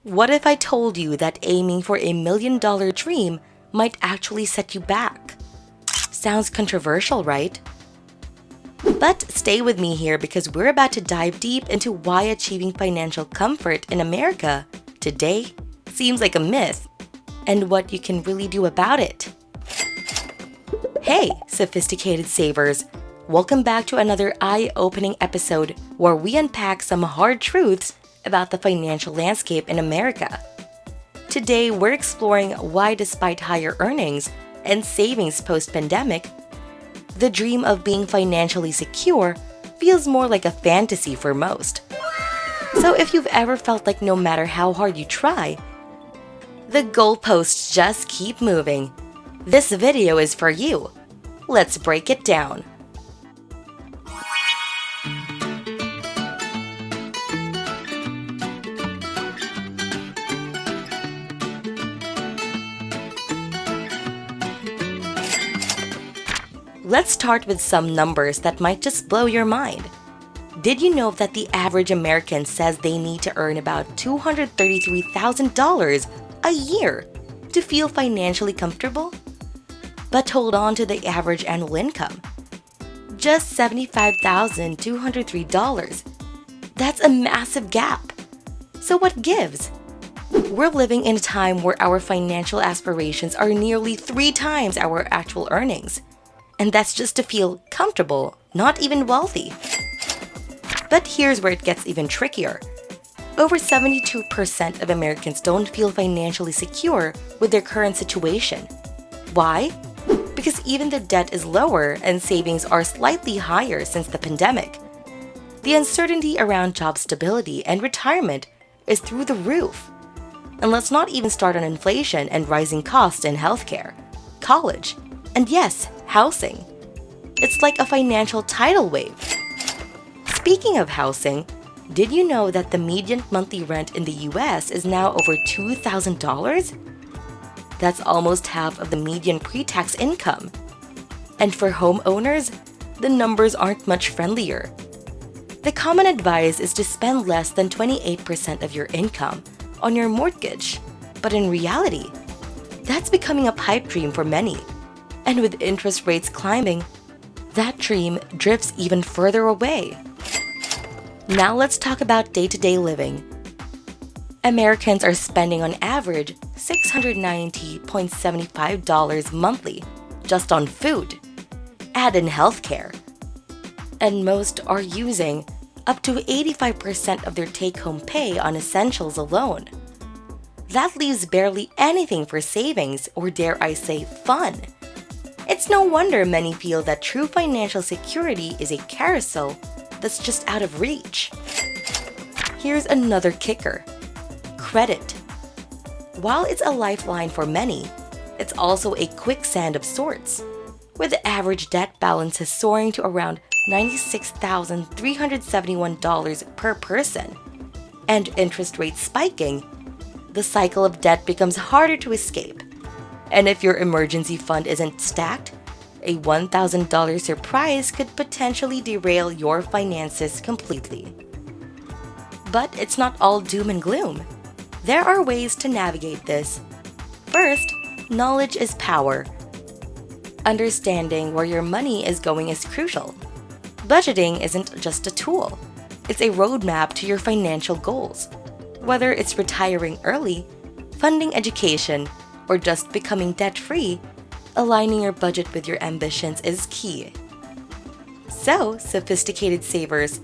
What if I told you that aiming for a $1 million dream might actually set you back? Sounds controversial, right? But stay with me here because we're about to dive deep into why achieving financial comfort in America today seems like a myth and what you can really do about it. Hey, sophisticated savers! Welcome back to another eye-opening episode where we unpack some hard truths about the financial landscape in America. Today, we're exploring why despite higher earnings and savings post-pandemic, the dream of being financially secure feels more like a fantasy for most. So if you've ever felt like no matter how hard you try, the goalposts just keep moving, this video is for you. Let's break it down. Let's start with some numbers that might just blow your mind. Did you know that the average American says they need to earn about $233,000 a year to feel financially comfortable? But hold on to the average annual income. Just $75,203. That's a massive gap. So what gives? We're living in a time where our financial aspirations are nearly 3 times our actual earnings. And that's just to feel comfortable, not even wealthy. But here's where it gets even trickier. Over 72% of Americans don't feel financially secure with their current situation. Why? Because even the debt is lower and savings are slightly higher since the pandemic. The uncertainty around job stability and retirement is through the roof. And let's not even start on inflation and rising costs in healthcare, college, and yes, housing. It's like a financial tidal wave. Speaking of housing, did you know that the median monthly rent in the US is now over $2,000? That's almost half of the median pre-tax income. And for homeowners, the numbers aren't much friendlier. The common advice is to spend less than 28% of your income on your mortgage. But in reality, that's becoming a pipe dream for many. And with interest rates climbing, that dream drifts even further away. Now let's talk about day-to-day living. Americans are spending on average $690.75 monthly just on food. Add in healthcare. And most are using up to 85% of their take-home pay on essentials alone. That leaves barely anything for savings or, dare I say, fun. It's no wonder many feel that true financial security is a carousel that's just out of reach. Here's another kicker: credit. While it's a lifeline for many, it's also a quicksand of sorts, with the average debt balances soaring to around $96,371 per person, and interest rates spiking. The cycle of debt becomes harder to escape. And if your emergency fund isn't stacked, a $1,000 surprise could potentially derail your finances completely. But it's not all doom and gloom. There are ways to navigate this. First, knowledge is power. Understanding where your money is going is crucial. Budgeting isn't just a tool. It's a roadmap to your financial goals. Whether it's retiring early, funding education, or just becoming debt-free, aligning your budget with your ambitions is key. So, sophisticated savers,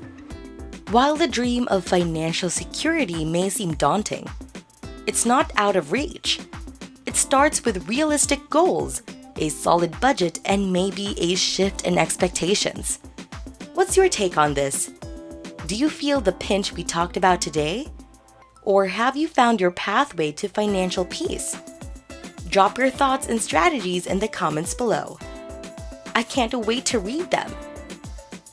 while the dream of financial security may seem daunting, it's not out of reach. It starts with realistic goals, a solid budget, and maybe a shift in expectations. What's your take on this? Do you feel the pinch we talked about today? Or have you found your pathway to financial peace? Drop your thoughts and strategies in the comments below. I can't wait to read them.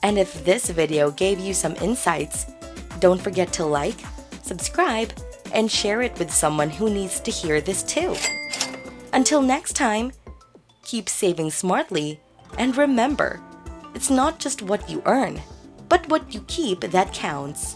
And if this video gave you some insights, don't forget to like, subscribe, and share it with someone who needs to hear this too. Until next time, keep saving smartly, and remember, it's not just what you earn, but what you keep that counts.